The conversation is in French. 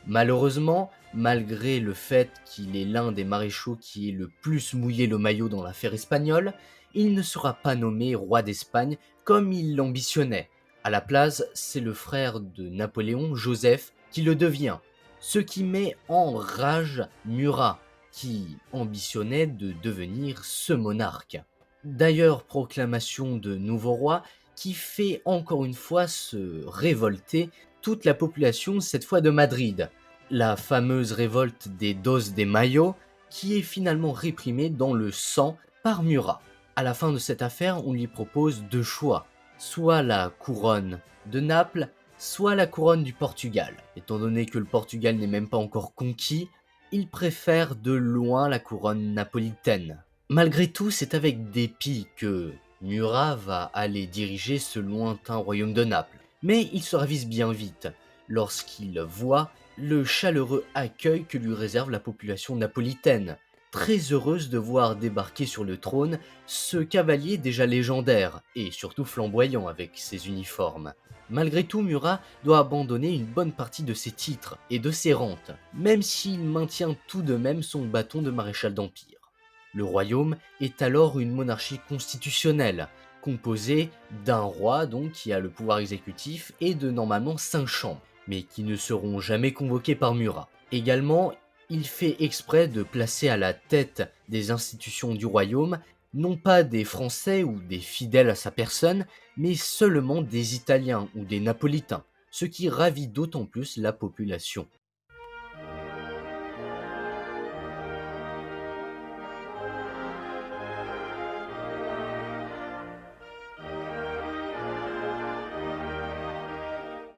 Malheureusement, malgré le fait qu'il est l'un des maréchaux qui ait le plus mouillé le maillot dans l'affaire espagnole, il ne sera pas nommé roi d'Espagne comme il l'ambitionnait. À la place, c'est le frère de Napoléon, Joseph, qui le devient. Ce qui met en rage Murat, qui ambitionnait de devenir ce monarque. D'ailleurs, proclamation de nouveau roi qui fait encore une fois se révolter toute la population, cette fois de Madrid. La fameuse révolte des Dos de Mayo qui est finalement réprimée dans le sang par Murat. À la fin de cette affaire, on lui propose deux choix, soit la couronne de Naples, soit la couronne du Portugal. Étant donné que le Portugal n'est même pas encore conquis, il préfère de loin la couronne napolitaine. Malgré tout, c'est avec dépit que Murat va aller diriger ce lointain royaume de Naples. Mais il se ravise bien vite lorsqu'il voit le chaleureux accueil que lui réserve la population napolitaine, très heureuse de voir débarquer sur le trône ce cavalier déjà légendaire et surtout flamboyant avec ses uniformes. Malgré tout, Murat doit abandonner une bonne partie de ses titres et de ses rentes, même s'il maintient tout de même son bâton de maréchal d'Empire. Le royaume est alors une monarchie constitutionnelle, composée d'un roi donc qui a le pouvoir exécutif et de normalement 5 chambres, mais qui ne seront jamais convoquées par Murat. Également, il fait exprès de placer à la tête des institutions du royaume non pas des Français ou des fidèles à sa personne, mais seulement des Italiens ou des Napolitains, ce qui ravit d'autant plus la population.